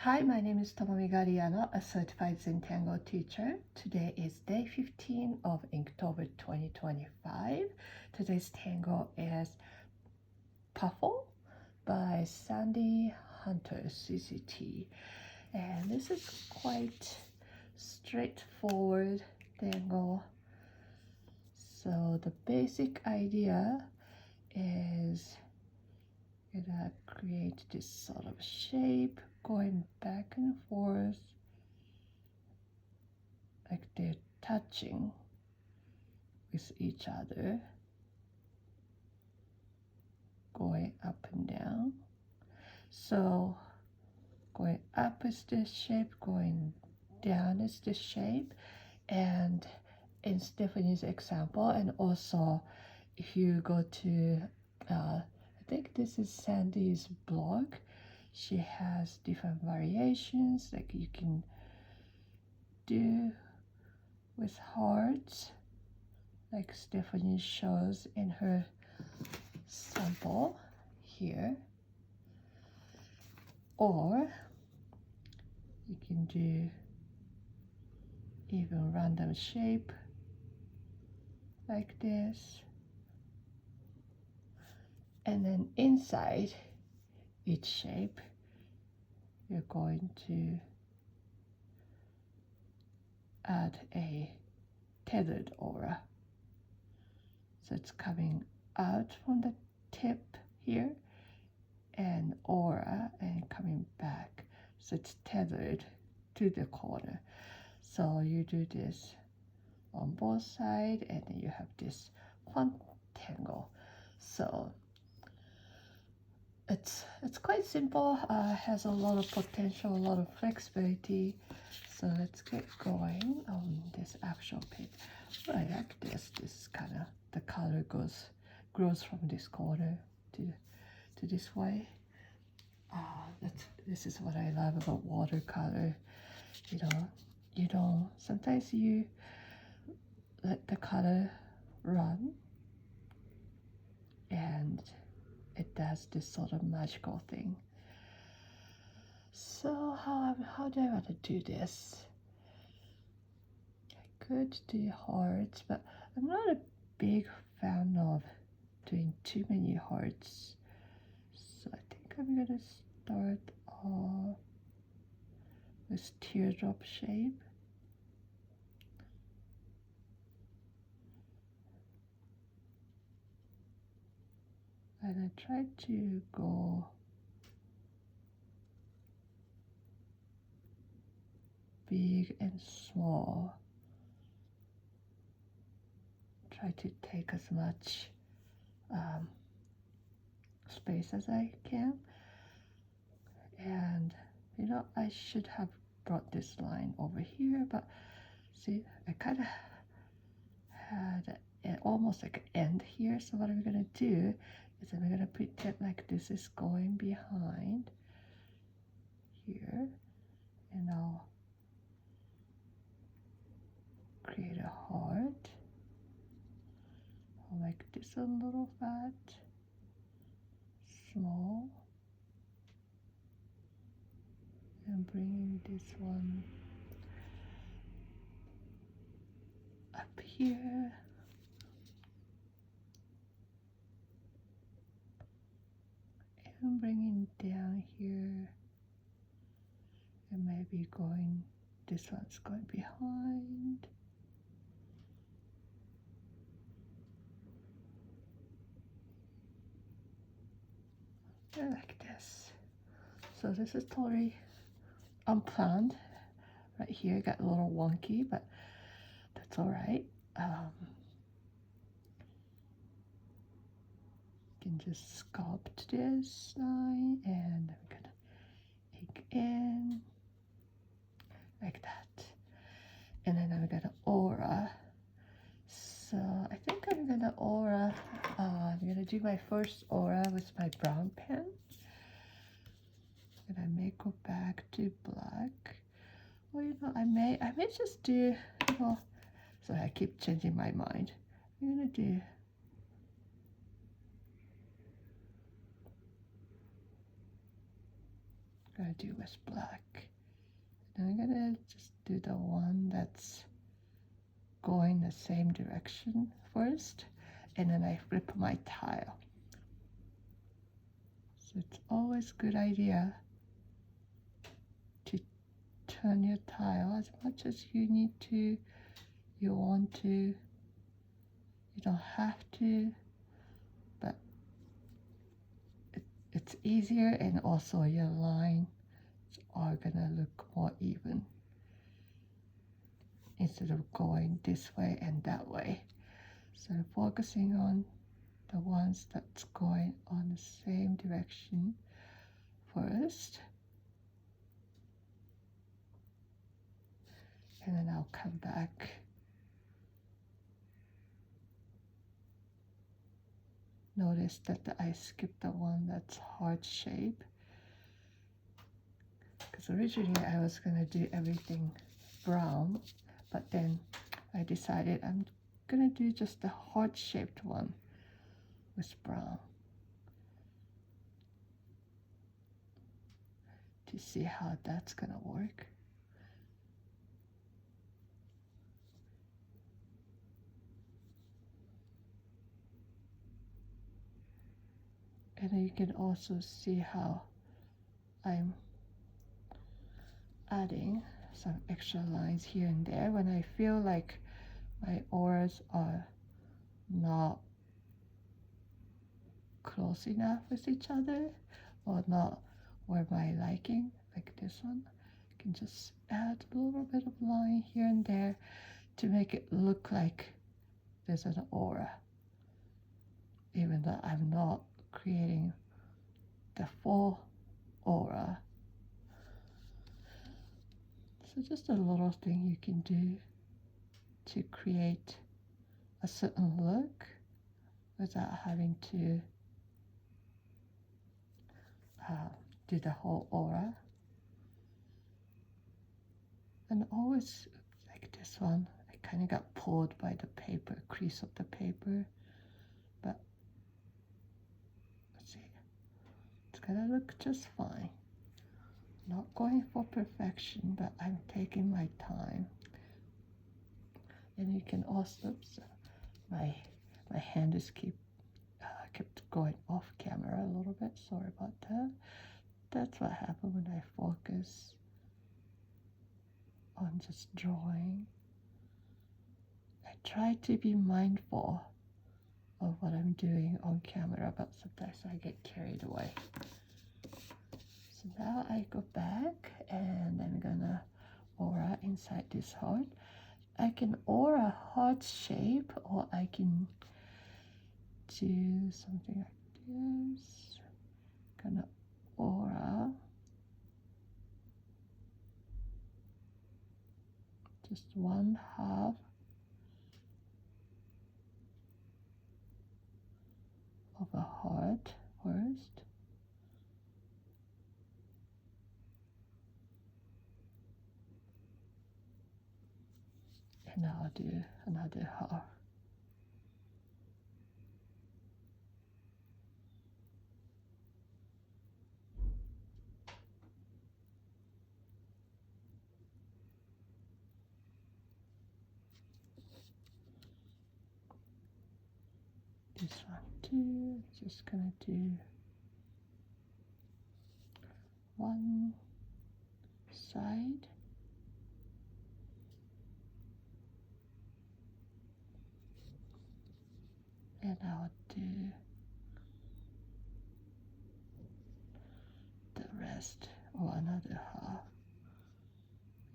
Hi, my name is Tomomi Gariano, a certified Zentangle teacher. Today is day 15 of Inktober 2025. Today's tangle is Puffle by Sandy Hunter CCT. And this is quite straightforward tangle. So the basic idea is gonna create this sort of shape going back and forth like they're touching with each other, going up and down. So going up is this shape, going down is this shape. And in Stephanie's example, and also if you go to I think this is Sandy's blog, she has different variations like you can do with hearts, like Stephanie shows in her sample here, or you can do even random shape like this, and then inside each shape you're going to add a tethered aura. So it's coming out from the tip here and aura and coming back. So it's tethered to the corner. So you do this on both sides and then you have this one tangle. So it's quite simple, has a lot of potential, a lot of flexibility. So let's get going on this actual page. I like this. This is kind of the color grows from this corner to this way. This is what I love about watercolor. You know, sometimes you let the color run and it does this sort of magical thing. So how do I want to do this? I could do hearts, but I'm not a big fan of doing too many hearts. So I think I'm gonna start off with teardrop shape. And I try to go big and small. Try to take as much space as I can. And you know, I should have brought this line over here, but see, I kind of had almost like an end here. So what I'm gonna do is I'm gonna pretend like this is going behind here, and I'll create a heart. I'll make this a little fat, small, and bringing this one up here. And bringing down here, and maybe going, this one's going behind. Like this. So this is totally unplanned. Right here got a little wonky, but that's all right. You can just sculpt this line, and I'm gonna ink in like that, and then I'm gonna aura. So I think I'm gonna aura. I'm gonna do my first aura with my brown pen, and I may go back to black. Well, you know, I may just do, you know, so I keep changing my mind. I'm gonna do gonna do with black. And I'm gonna just do the one that's going the same direction first, and then I flip my tile. So it's always a good idea to turn your tile as much as you need to, you want to. You don't have to, but it's easier, and also your lines are gonna look more even instead of going this way and that way. So focusing on the ones that's going on the same direction first, and then I'll come back. Notice that I skipped the one that's heart shape, because originally I was gonna do everything brown, but then I decided I'm gonna do just the heart shaped one with brown to see how that's gonna work. And then you can also see how I'm adding some extra lines here and there when I feel like my auras are not close enough with each other, or not where my liking, like this one. I can just add a little bit of line here and there to make it look like there's an aura, even though I'm not creating the full aura. So just a little thing you can do to create a certain look without having to do the whole aura. And always, like this one, I kind of got pulled by the paper, crease of the paper, but let's see, it's gonna look just fine. Not going for perfection, but I'm taking my time. And you can also, my hand is kept going off camera a little bit. Sorry about that. That's what happened when I focus on just drawing. I try to be mindful of what I'm doing on camera, but sometimes I get carried away. So now I go back and I'm gonna aura inside this heart. I can aura heart shape, or I can do something like this. Gonna aura just one half of a heart first. And now I'll do another half. This one too, just gonna do one side. And I'll do the rest, or another half.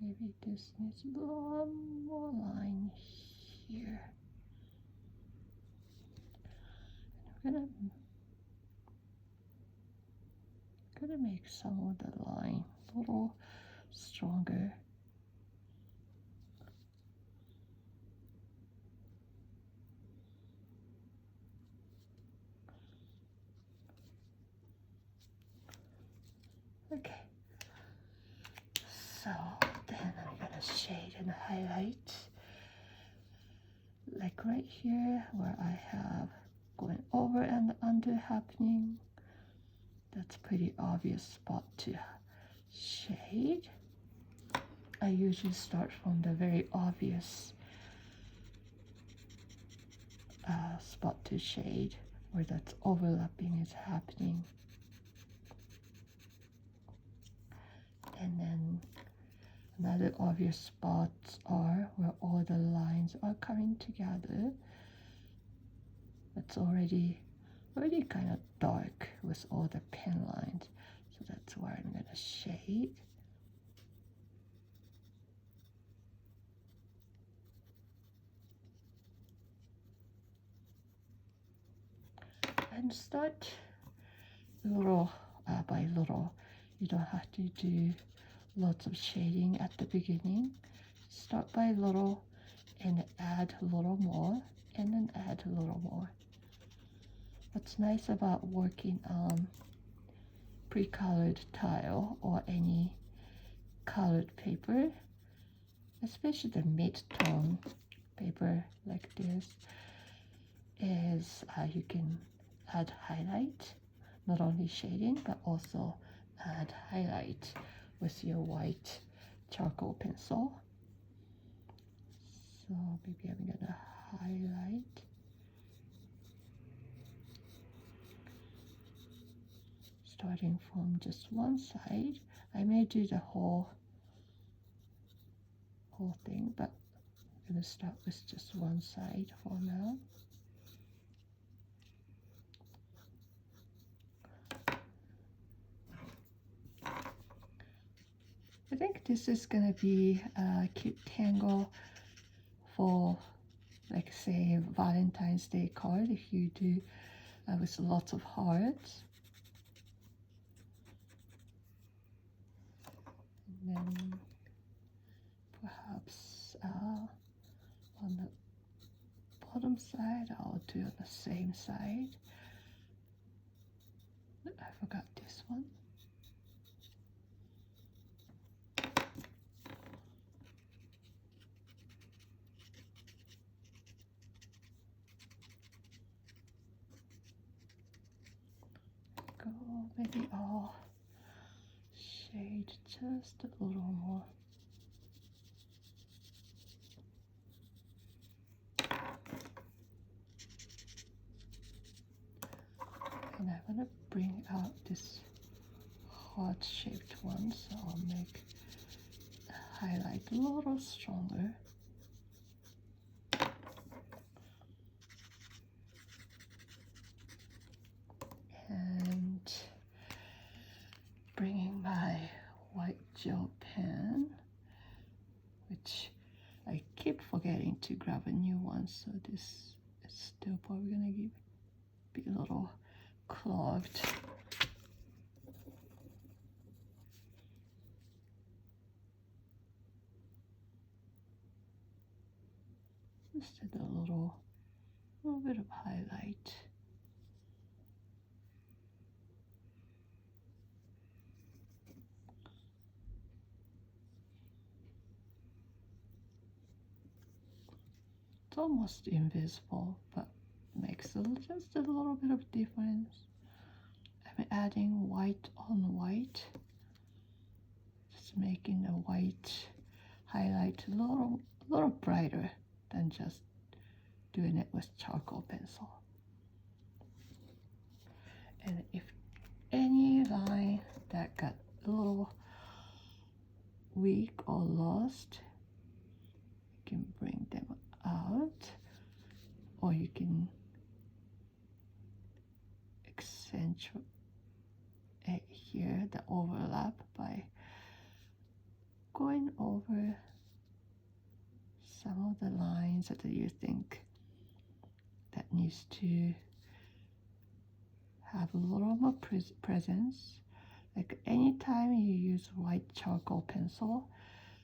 Maybe this needs one more line here. And I'm gonna make some of the line a little stronger. Okay, so then I'm gonna shade and highlight, like right here where I have going over and under happening. That's pretty obvious spot to shade. I usually start from the very obvious spot to shade where that overlapping is happening. And then another obvious spots are where all the lines are coming together. It's already kind of dark with all the pen lines. So that's where I'm going to shade. And start little by little. You don't have to do lots of shading at the beginning. Start by little and add a little more, and then add a little more. What's nice about working on pre-colored tile or any colored paper, especially the mid-tone paper like this, is you can add highlight, not only shading but also add highlight with your white charcoal pencil. So maybe I'm gonna highlight. Starting from just one side. I may do the whole thing, but I'm gonna start with just one side for now. I think this is gonna be a cute tangle for, like, say, Valentine's Day card if you do with lots of hearts. And then perhaps on the bottom side, I'll do on the same side. I forgot this one. Go, maybe I'll shade just a little more. And I want to bring out this heart-shaped one, so I'll make the highlight a little stronger. And bringing my white gel pen, which I keep forgetting to grab a new one, so this is still probably gonna be a little clogged. Just did a little bit of highlight. It's almost invisible, but makes just a little bit of difference. I'm adding white on white, just making the white highlight a little brighter than just doing it with charcoal pencil. And if any line that got a little weak or lost, you can bring them out, or you can accentuate here the overlap by going over some of the lines that you think that needs to have a little more presence. Like anytime you use white charcoal pencil,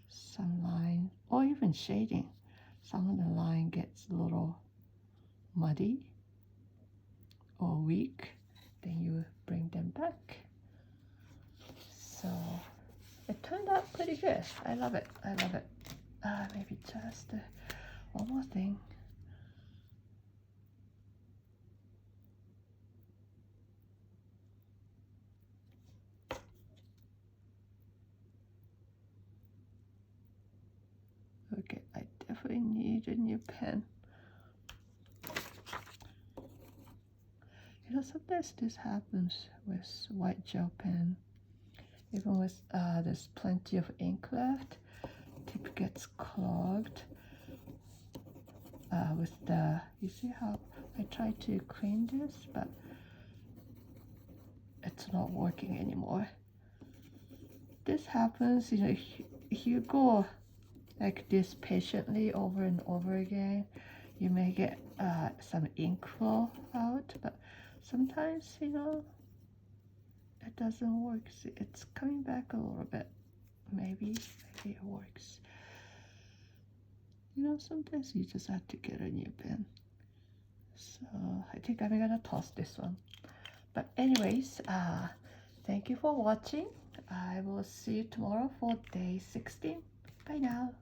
some line, or even shading, some of the line gets a little muddy or weak, then you bring them back. So it turned out pretty good. I love it. I love it. Maybe just one more thing. okay, I definitely need a new pen. You know, sometimes this happens with white gel pen. Even with there's plenty of ink left, tip gets clogged with the, you see how I try to clean this, but it's not working anymore. This happens, you know, if you go like this patiently over and over again, you may get some ink flow out, but sometimes, you know, it doesn't work. See, it's coming back a little bit. Maybe it works. You know, sometimes you just have to get a new pen. So I think I'm gonna toss this one. But anyways, thank you for watching. I will see you tomorrow for day 16. Bye now.